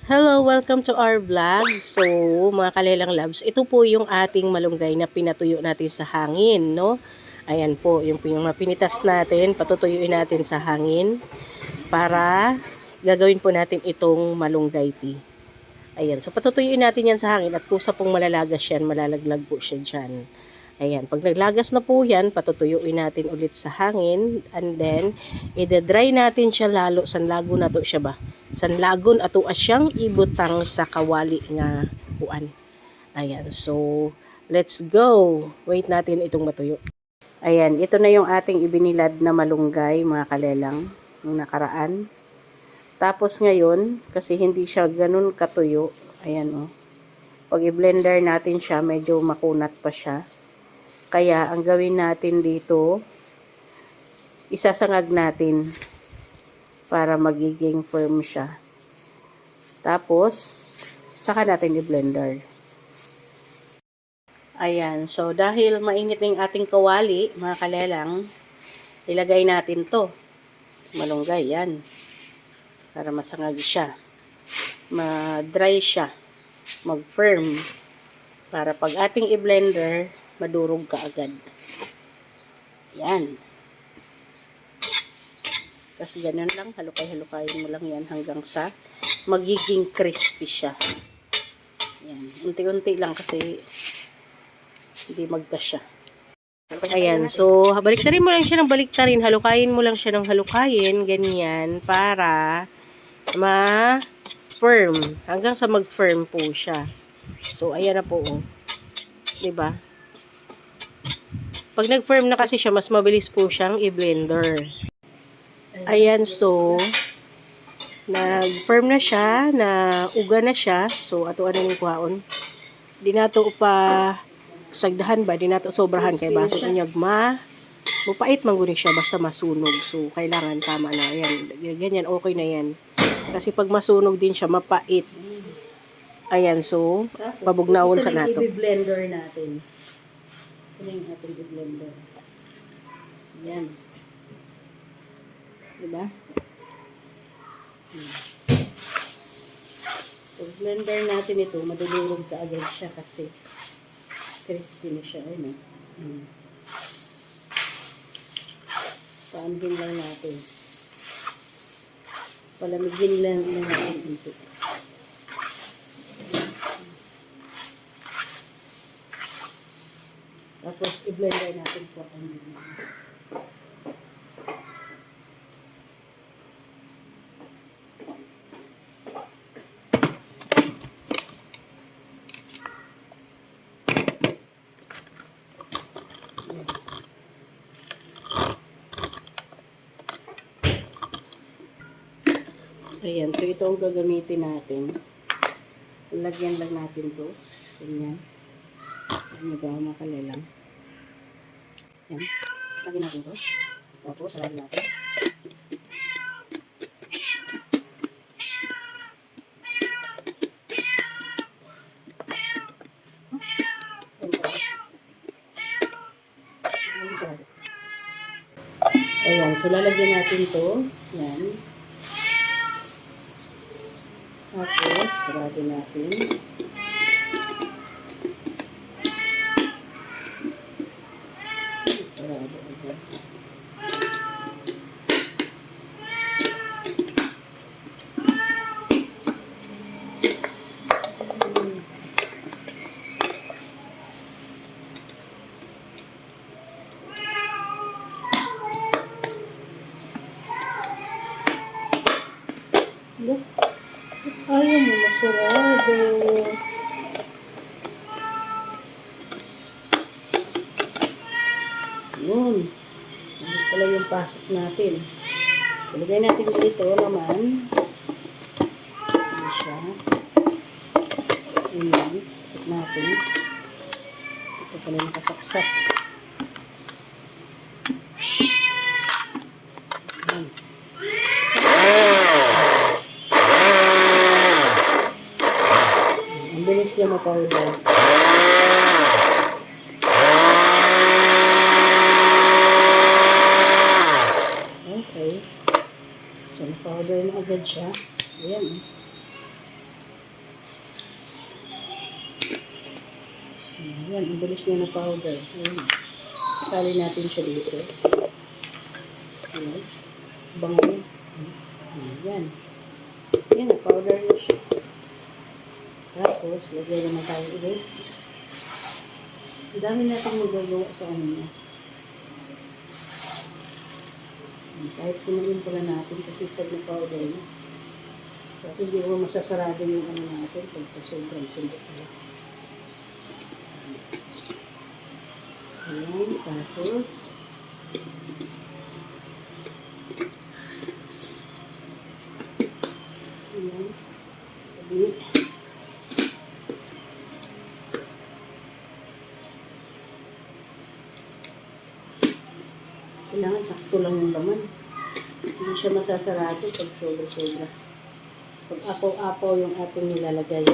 Hello, welcome to our vlog. So, mga kalelang loves, ito po yung ating malunggay na pinatuyo natin sa hangin, no? Ayan po, yung mapinitas natin, patutuyuin natin sa hangin para gagawin po natin itong malunggay tea. Ayan, so patutuyuin natin yan sa hangin at kusa pong malalagas yan, malalaglag po siya dyan. Ayan, pag naglagas na po yan, patutuyuin natin ulit sa hangin and then, i-dry natin siya lalo, sanlago na to siya ba? Sanlagon ato asyang ibutang sa kawali nga kuan. Ayan, so, let's go. Wait natin itong matuyo. Ayan, ito na yung ating ibinilad na malunggay, mga kalelang, yung nakaraan. Tapos ngayon, kasi hindi siya ganun katuyo, ayan o. Pag i-blender natin siya, medyo makunat pa siya. Kaya, ang gawin natin dito, isasangag natin para magiging firm siya. Tapos, saka natin i-blender. Ayan, so dahil mainit yung ating kawali, mga kalelang, ilagay natin to. Malunggay, yan. Para masangag siya. Ma-dry siya. Mag-firm. Para pag ating i-blender, madurog ka agad. Yan. Kasi ganun lang, halukay-halukayin mo lang yan hanggang sa magiging crispy siya. Yan. Unti-unti lang kasi hindi magkasya. Ayan, so baliktarin mo lang siya ng baliktarin, halukayin mo lang siya ng halukayin, ganyan, para ma-firm. Hanggang sa mag-firm po siya. So, ayan na po, oh. Diba? Pag nag-firm na kasi siya, mas mabilis po siyang i-blender. Ayan, so, nag-firm na siya, na uga na siya. So, ato ano yung kuhaon. Di nato pa sagdahan ba, di nato sobrahan kay baso inyag mupait mangunin siya basta masunog. So, kailangan tama na. Ayan, ganyan, okay na yan. Kasi pag masunog din siya, mapait. Ayan, so, pabugnaon sa nato. Ito i-blender natin. Ito yung ating i-blender. Ayan. Diba? So, blender natin ito, madulurog ka agad siya kasi crispy na siya. Ayun, paanhin lang natin. Palamigin lang natin ito. Tapos, i-blender natin po ang ayan, so ito ang gagamitin natin. Lagyan lang natin to. Ganyan. Ano ba, makalelang. Yan. Lagyan natin to. Tapos, lagyan natin. Ayan, so lalagyan natin to. Yan. Tapos, sarado natin. Sarado agad. Ayaw mo masarado. Yun. Ano pala yung pasok natin. Ilagay natin dito naman. Ano siya. Ayan. Ikot natin. Ito pala yung kasaksak. Ayan. Ang bilis niya ma-powder. Okay. So, powder na agad siya. Ayan. Ayan, ang bilis niya na powder. Ayan. Sali natin siya dito. Ayan. Bango. Ayan. Ayan, powder na siya. Tapos, lagyan naman tayo ulit. Ang dami natin magagawa sa ano niya. Kahit pinuin pala natin kasi pag na-powder na. Kasi hindi mo masasarado yung ano natin pagka sobrang pundo pala. Ayan, tapos ayan, sabi kailangan sakto lang yung laman. Hindi siya masasarado pag sobra-sobra. Pag apaw-apaw yung ating nilalagay.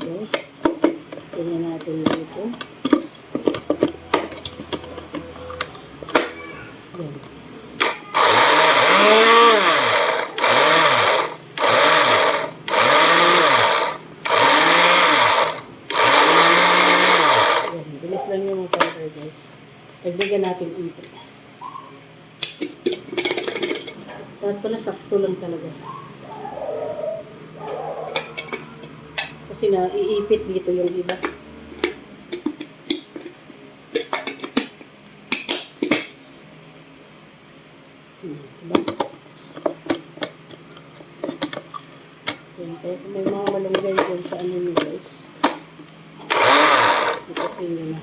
Tapos, tingnan natin dito. Yan. Bilis lang yung powder, guys. Dagdagan natin ito. Dapat pala sakto lang talaga. Kasi naiipit dito yung iba. Diba? Kaya kung may mga malunggay dyan sa ano nyo, guys. Kasi yun na.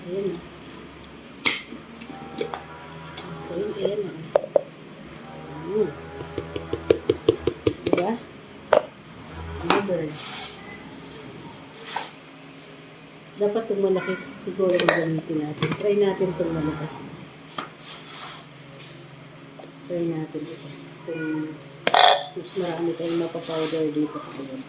Ayan na. Okay, ayan na. Diba? Another. Dapat itong malaki siguro ang gamitin natin. Try natin itong malaki. Try natin ito. Kung mas marami tayong mapapowder dito sa loob.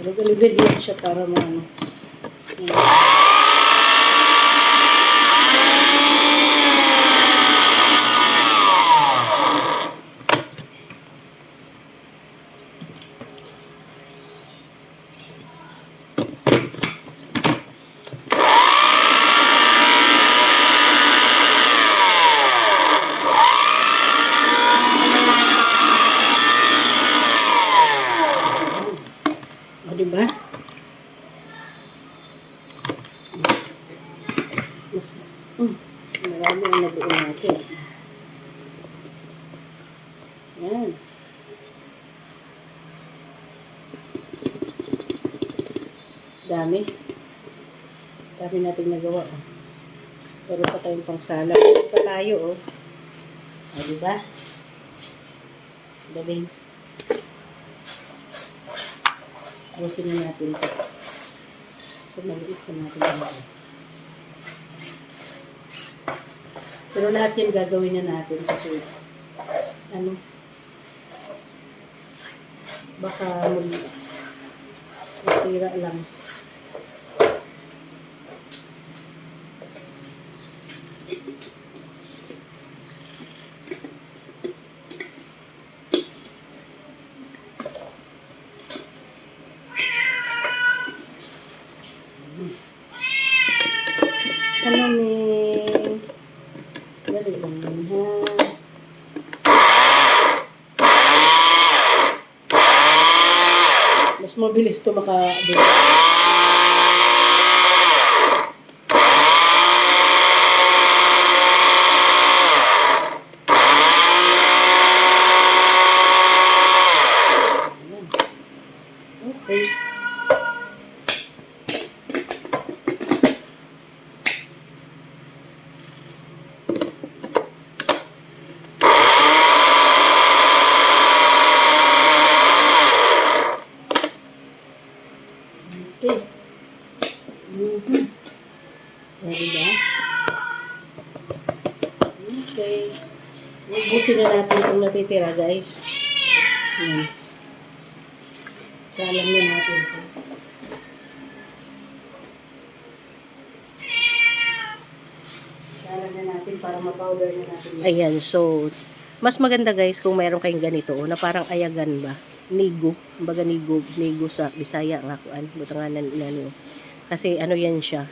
Lugal-lugal yan siya para maano. O, diba? Marami ang nabuo natin. Yan. Dami. Dami natin nagawa. Oh. Pero pa tayong pangsala. Pa tayo, oh. O, diba? Galing. Busin na natin ito. So, maliit na natin ito. Pero lahat yan gagawin na natin kasi ano baka Tira lang. Halamig. Dali lang ha. Mas mabilis ito maka-dito. Okay. Okay. Ready ba? Okay. Ubusin na natin itong natitira, guys. Yan. Salam na natin ito. Salam na natin para ma-powder na natin. Ayan, so, mas maganda guys kung mayroon kayong ganito, na parang ayagan ba? Nigo. Kumbaga nigo sa Bisaya nga kuan. Butanganan inano. Kasi ano yan siya.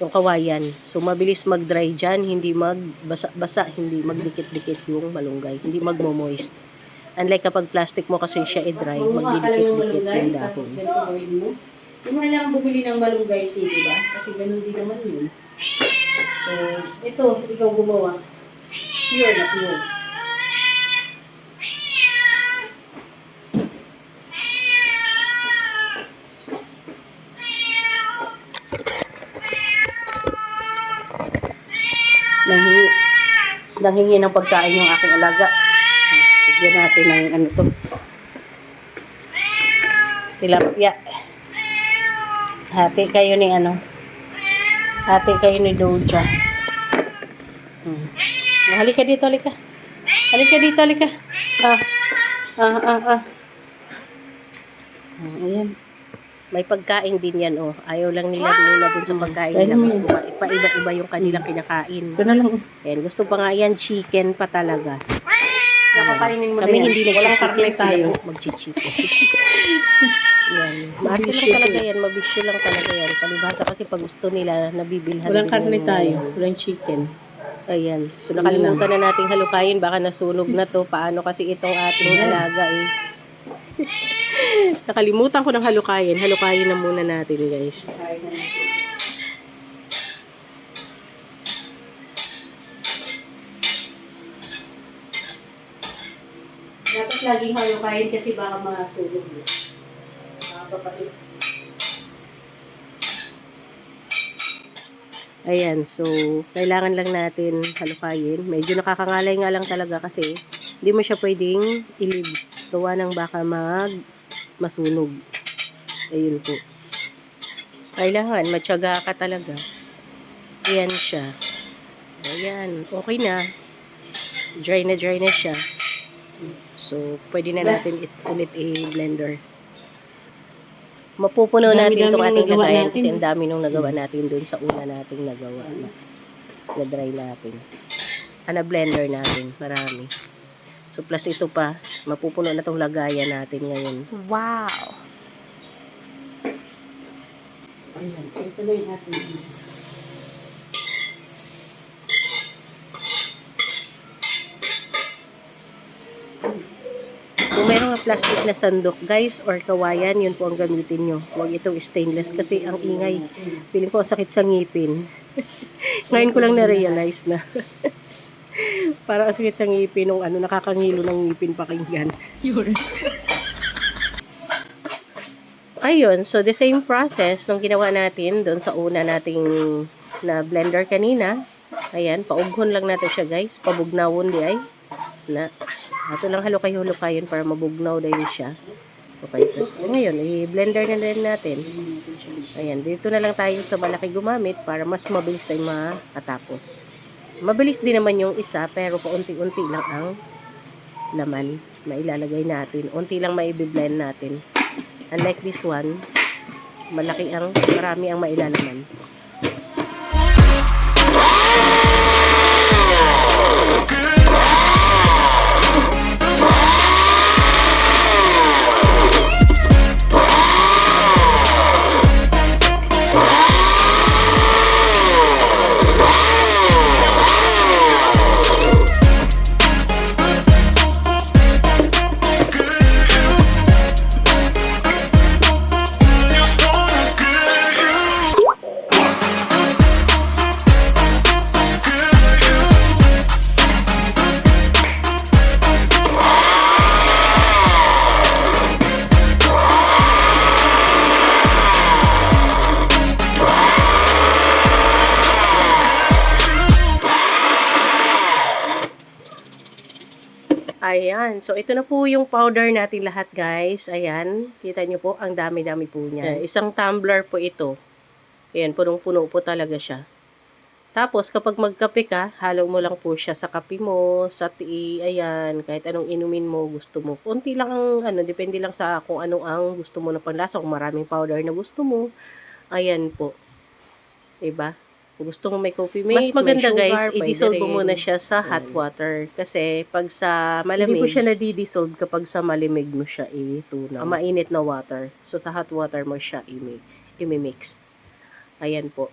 Yung kawayan. So, mabilis mag-dry dyan. Hindi magbasa-basa. Hindi magdikit-dikit yung malunggay. Hindi magmo-moist. Unlike kapag plastic mo kasi siya i-dry, magdidikit-dikit yung dahon. Yung mo lang bumili ng malunggay tea, diba? Kasi ganun din naman yun. So, ito, ikaw gumawa. Pure na pure. Nanghingi ng pagkain yung aking alaga. Bigyan natin ng ano to. Tilapia. Hati kayo ni ano. Hati kayo ni Doja. Halika dito, halika. Halika dito, halika. Ayan. May pagkain din yan, oh. Ayaw lang nila dun sa pagkain nila. Gusto pa, iba-iba yung kanilang kinakain. Ito na lang. Ayan, gusto pa nga yan, chicken pa talaga. Kami hindi nag-chicken tayo. Mag-chicken. Yan. Mati lang talaga yan, mabisyo lang talaga yan. Palibhasa kasi pag gusto nila, nabibilhan. Walang karne tayo, walang chicken. Ayan. So, nakalimutan na nating halukayin. Baka nasunog na to. Paano kasi itong ating alaga, eh. Nakalimutan ko ng halukayin. Halukayin na muna natin, guys. Dapat laging halukayin kasi baka masunog. Ayan, so kailangan lang natin halukayin. Medyo nakakangalay nga lang talaga kasi hindi mo siya pwedeng ilib. Gawa ng baka masunog. Ayun po. Kailangan, matyaga ka talaga. Ayan siya. Ayan, okay na. Dry na siya. So, pwede na natin ulit i-blender. Mapupuno natin itong ating lagayan kasi ang dami nung nagawa natin dun sa una nating nagawa na dry natin. Na-blender natin. Marami. So, plus ito pa, mapupuno na itong lagayan natin ngayon. Wow! Ayan, so ito na yung ating kung mayroong plastic na sandok, guys, or kawayan, yun po ang gamitin nyo. Huwag itong stainless kasi ang ingay. Feeling ko sakit sa ngipin. Ngayon ko lang na-realize na. Parang ang sakit sa ngipin nung ano, nakakangilo ng ngipin pakinggan. Ayun, so the same process nung ginawa natin doon sa una nating na blender kanina. Ayan, paughon lang natin siya, guys. Pabugnawon di ay. Na. Ito lang halukay-hulukayin para mabugnaw din siya. Okay, tapos ngayon, i-blender na din natin. Ayan, dito na lang tayo sa malaki gumamit para mas mabilis tayo makatapos. Mabilis din naman yung isa, pero paunti-unti lang ang laman na ilalagay natin. Unti lang maibiblend natin. Unlike this one, marami ang mailalaman. Ayan. So, ito na po yung powder natin lahat, guys. Ayan. Kita nyo po, ang dami-dami po niya. Isang tumbler po ito. Ayan, punong-puno po talaga siya. Tapos, kapag magkape ka, halo mo lang po siya sa kape mo, sa tea, ayan, kahit anong inumin mo, gusto mo. Kunti lang ang, depende lang sa kung ano ang gusto mo na panlasa. Kung maraming powder na gusto mo, ayan po. Diba? Kung gusto mo may coffee mate, mas maganda sugar, guys, i-dissolve mo muna siya sa hot water. Kasi pag sa malamig, hindi po siya nadi-dissolve kapag sa malimig mo siya itunaw. Mainit na water. So sa hot water mo siya i-mix. Ayan po.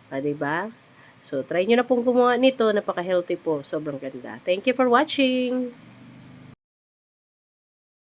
Diba? So try nyo na pong gumawa nito. Napaka-healthy po. Sobrang ganda. Thank you for watching!